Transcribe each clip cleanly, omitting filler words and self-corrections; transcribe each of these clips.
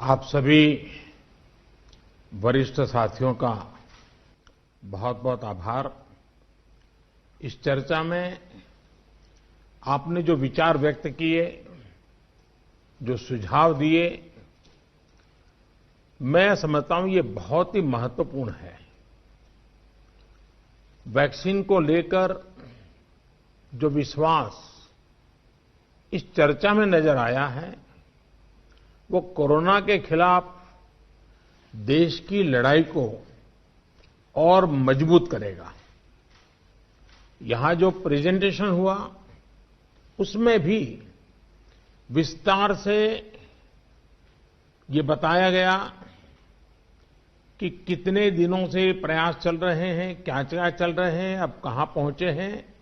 आप सभी वरिष्ठ साथियों का बहुत बहुत आभार। इस चर्चा में आपने जो विचार व्यक्त किए, जो सुझाव दिए, मैं समझता हूं ये बहुत ही महत्वपूर्ण है। वैक्सीन को लेकर जो विश्वास इस चर्चा में नजर आया है, वो कोरोना के खिलाफ देश की लड़ाई को और मजबूत करेगा। यहां जो प्रेजेंटेशन हुआ, उसमें भी विस्तार से ये बताया गया कि कितने दिनों से प्रयास चल रहे हैं, क्या क्या चल रहे हैं, अब कहां पहुंचे हैं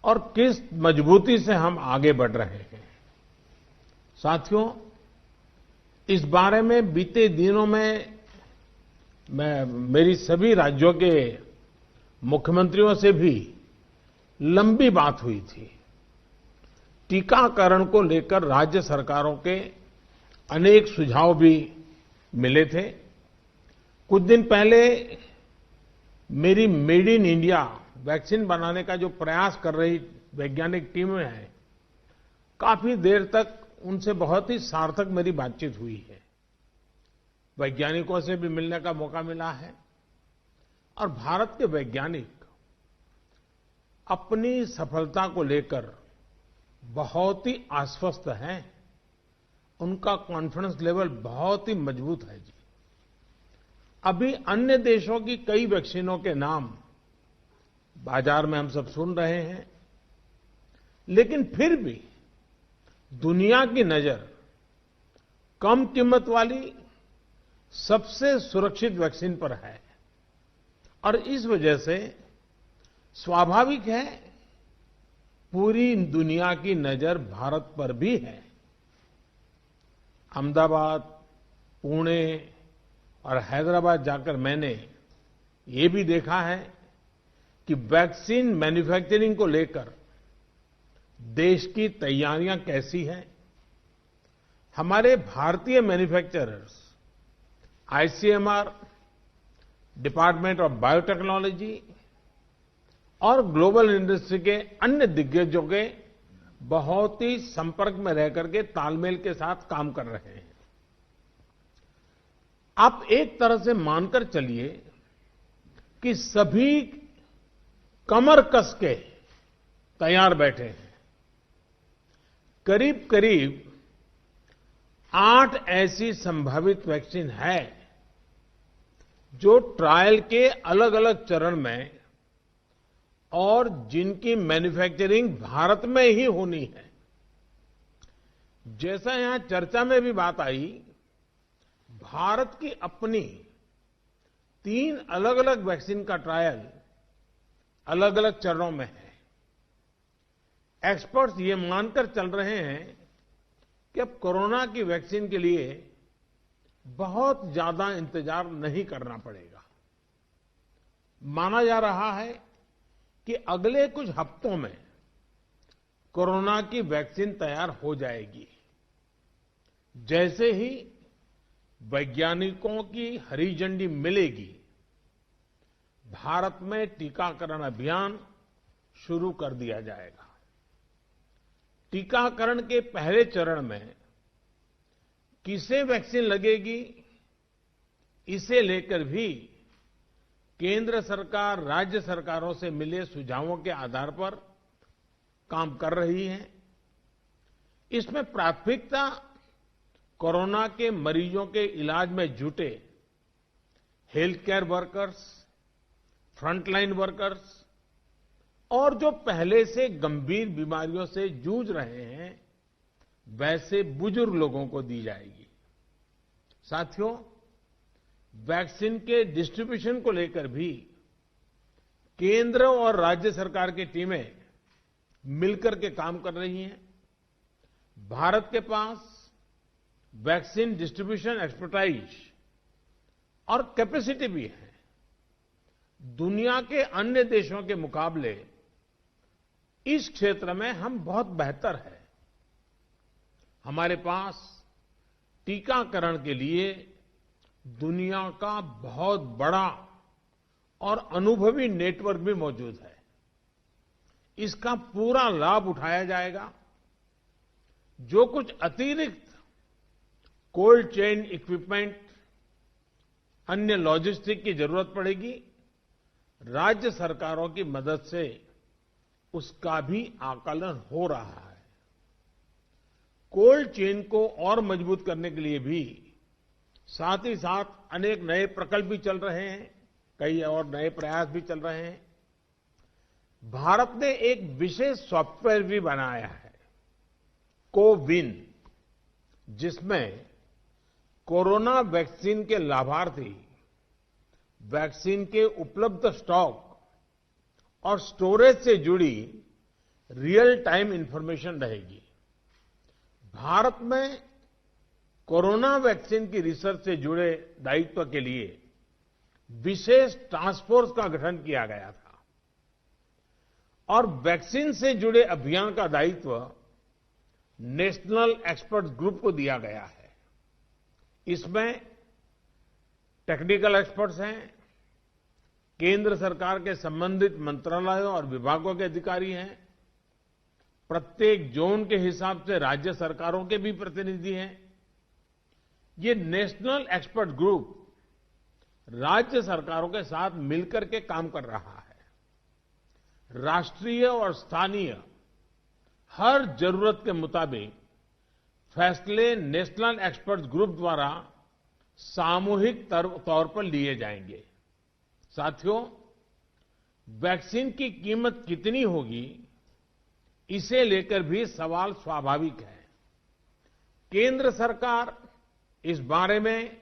और किस मजबूती से हम आगे बढ़ रहे हैं। साथियों, इस बारे में बीते दिनों में मेरी सभी राज्यों के मुख्यमंत्रियों से भी लंबी बात हुई थी। टीकाकरण को लेकर राज्य सरकारों के अनेक सुझाव भी मिले थे। कुछ दिन पहले मेरी मेड इन इंडिया वैक्सीन बनाने का जो प्रयास कर रही वैज्ञानिक टीमें हैं, काफी देर तक उनसे बहुत ही सार्थक मेरी बातचीत हुई है। वैज्ञानिकों से भी मिलने का मौका मिला है और भारत के वैज्ञानिक अपनी सफलता को लेकर बहुत ही आश्वस्त हैं। उनका कॉन्फिडेंस लेवल बहुत ही मजबूत है जी। अभी अन्य देशों की कई वैक्सीनों के नाम बाजार में हम सब सुन रहे हैं, लेकिन फिर भी दुनिया की नजर कम कीमत वाली सबसे सुरक्षित वैक्सीन पर है और इस वजह से स्वाभाविक है पूरी दुनिया की नजर भारत पर भी है। अहमदाबाद, पुणे और हैदराबाद जाकर मैंने ये भी देखा है कि वैक्सीन मैन्युफैक्चरिंग को लेकर देश की तैयारियां कैसी हैं। हमारे भारतीय manufacturers, ICMR, department of biotechnology और ग्लोबल इंडस्ट्री के अन्य दिग्गजों के बहुत ही संपर्क में रह करके तालमेल के साथ काम कर रहे हैं। आप एक तरह से मानकर चलिए कि सभी कमर कस के तैयार बैठे हैं। करीब करीब 8 ऐसी संभावित वैक्सीन है जो ट्रायल के अलग अलग चरण में और जिनकी मैन्युफैक्चरिंग भारत में ही होनी है। जैसा यहां चर्चा में भी बात आई, भारत की अपनी 3 अलग अलग वैक्सीन का ट्रायल अलग अलग चरणों में है। एक्सपर्ट्स ये मानकर चल रहे हैं कि अब कोरोना की वैक्सीन के लिए बहुत ज्यादा इंतजार नहीं करना पड़ेगा। माना जा रहा है कि अगले कुछ हफ्तों में कोरोना की वैक्सीन तैयार हो जाएगी। जैसे ही वैज्ञानिकों की हरी झंडी मिलेगी, भारत में टीकाकरण अभियान शुरू कर दिया जाएगा। टीकाकरण के पहले चरण में किसे वैक्सीन लगेगी, इसे लेकर भी केंद्र सरकार राज्य सरकारों से मिले सुझावों के आधार पर काम कर रही है। इसमें प्राथमिकता कोरोना के मरीजों के इलाज में जुटे health care workers, frontline workers और जो पहले से गंभीर बीमारियों से जूझ रहे हैं, वैसे बुजुर्ग लोगों को दी जाएगी। साथियों, वैक्सीन के डिस्ट्रीब्यूशन को लेकर भी केंद्र और राज्य सरकार की टीमें मिलकर के काम कर रही हैं। भारत के पास वैक्सीन डिस्ट्रीब्यूशन एक्सपर्टाइज और कैपेसिटी भी है। दुनिया के अन्य देशों के मुकाबले इस क्षेत्र में हम बहुत बेहतर हैं। हमारे पास टीकाकरण के लिए दुनिया का बहुत बड़ा और अनुभवी नेटवर्क भी मौजूद है। इसका पूरा लाभ उठाया जाएगा। जो कुछ अतिरिक्त कोल्ड चेन इक्विपमेंट, अन्य लॉजिस्टिक की जरूरत पड़ेगी, राज्य सरकारों की मदद से उसका भी आकलन हो रहा है। कोल्ड चेन को और मजबूत करने के लिए भी साथ ही साथ अनेक नए प्रकल्प भी चल रहे हैं, कई और नए प्रयास भी चल रहे हैं। भारत ने एक विशेष सॉफ्टवेयर भी बनाया है, कोविन, जिसमें कोरोना वैक्सीन के लाभार्थी वैक्सीन के उपलब्ध स्टॉक और स्टोरेज से जुड़ी रियल टाइम इंफॉर्मेशन रहेगी। भारत में कोरोना वैक्सीन की रिसर्च से जुड़े दायित्व के लिए विशेष टास्क फोर्स का गठन किया गया था और वैक्सीन से जुड़े अभियान का दायित्व नेशनल एक्सपर्ट ग्रुप को दिया गया है। इसमें टेक्निकल एक्सपर्ट्स हैं, केंद्र सरकार के संबंधित मंत्रालयों और विभागों के अधिकारी हैं, प्रत्येक जोन के हिसाब से राज्य सरकारों के भी प्रतिनिधि हैं। ये नेशनल एक्सपर्ट ग्रुप राज्य सरकारों के साथ मिलकर के काम कर रहा है। राष्ट्रीय और स्थानीय हर जरूरत के मुताबिक फैसले नेशनल एक्सपर्ट ग्रुप द्वारा सामूहिक तौर पर लिए जाएंगे। साथियों, वैक्सीन की कीमत कितनी होगी, इसे लेकर भी सवाल स्वाभाविक है। केंद्र सरकार इस बारे में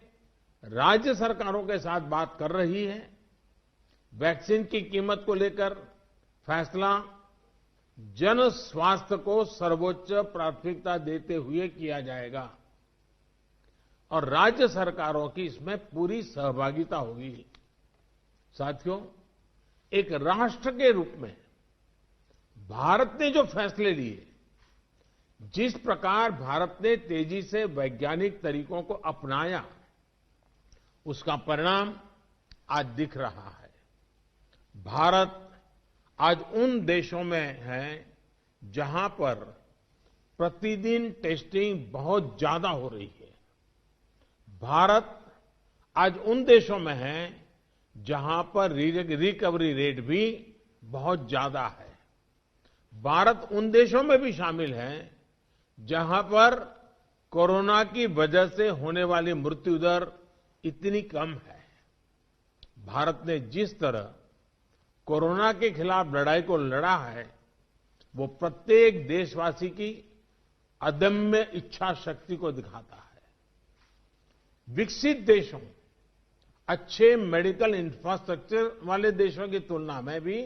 राज्य सरकारों के साथ बात कर रही है। वैक्सीन की कीमत को लेकर फैसला जन स्वास्थ्य को सर्वोच्च प्राथमिकता देते हुए किया जाएगा और राज्य सरकारों की इसमें पूरी सहभागिता होगी। साथियों, एक राष्ट्र के रूप में भारत ने जो फैसले लिए, जिस प्रकार भारत ने तेजी से वैज्ञानिक तरीकों को अपनाया, उसका परिणाम आज दिख रहा है। भारत आज उन देशों में है जहां पर प्रतिदिन टेस्टिंग बहुत ज्यादा हो रही है। भारत आज उन देशों में है जहां पर रिकवरी रेट भी बहुत ज्यादा है। भारत उन देशों में भी शामिल है जहां पर कोरोना की वजह से होने वाली मृत्यु दर इतनी कम है। भारत ने जिस तरह कोरोना के खिलाफ लड़ाई को लड़ा है, वो प्रत्येक देशवासी की अदम्य इच्छा शक्ति को दिखाता है। विकसित देशों, अच्छे मेडिकल इंफ्रास्ट्रक्चर वाले देशों की तुलना में भी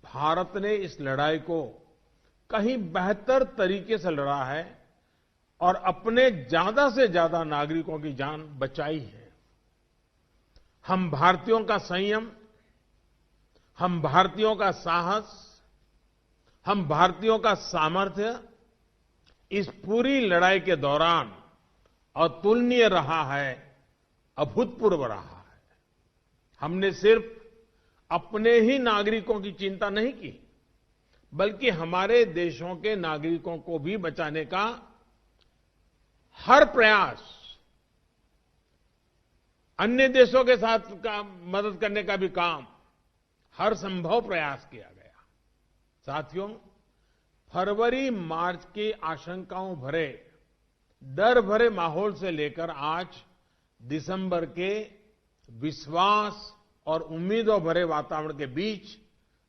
भारत ने इस लड़ाई को कहीं बेहतर तरीके से लड़ा है और अपने ज्यादा से ज्यादा नागरिकों की जान बचाई है। हम भारतीयों का संयम, हम भारतीयों का साहस, हम भारतीयों का सामर्थ्य इस पूरी लड़ाई के दौरान अतुलनीय रहा है, अभूतपूर्व रहा है। हमने सिर्फ अपने ही नागरिकों की चिंता नहीं की, बल्कि हमारे देशों के नागरिकों को भी बचाने का हर प्रयास, अन्य देशों के साथ मदद करने का भी काम, हर संभव प्रयास किया गया। साथियों, फरवरी मार्च की आशंकाओं भरे, डर भरे माहौल से लेकर आज दिसंबर के विश्वास और उम्मीदों भरे वातावरण के बीच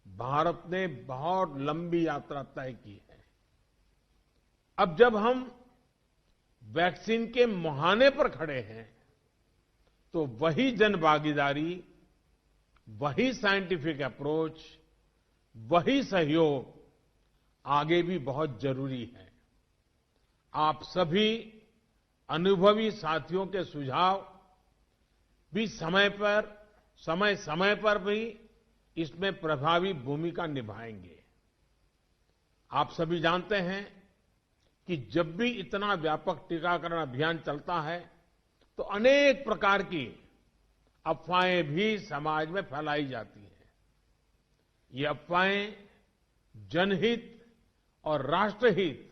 भारत ने बहुत लंबी यात्रा तय की है। अब जब हम वैक्सीन के मुहाने पर खड़े हैं, तो वही जनभागीदारी, वही साइंटिफिक अप्रोच, वही सहयोग आगे भी बहुत जरूरी है। आप सभी अनुभवी साथियों के सुझाव भी समय समय पर भी इसमें प्रभावी भूमिका निभाएंगे। आप सभी जानते हैं कि जब भी इतना व्यापक टीकाकरण अभियान चलता है तो अनेक प्रकार की अफवाहें भी समाज में फैलाई जाती हैं। ये अफवाहें जनहित और राष्ट्रहित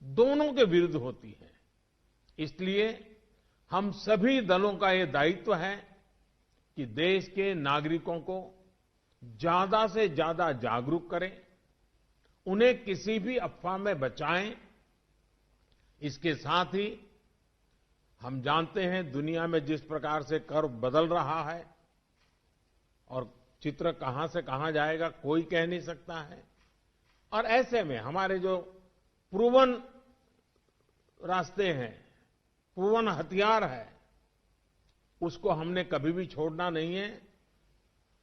दोनों के विरुद्ध होती हैं। इसलिए हम सभी दलों का ये दायित्व है कि देश के नागरिकों को ज्यादा से ज्यादा जागरूक करें, उन्हें किसी भी अफवाह में बचाएं। इसके साथ ही हम जानते हैं दुनिया में जिस प्रकार से कर्व बदल रहा है और चित्र कहां से कहां जाएगा कोई कह नहीं सकता है। और ऐसे में हमारे जो प्रूवन रास्ते हैं, प्रूवन हथियार है, उसको हमने कभी भी छोड़ना नहीं है।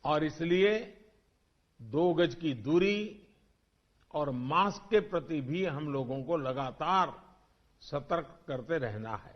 और इसलिए 2 गज की दूरी और मास्क के प्रति भी हम लोगों को लगातार सतर्क करते रहना है।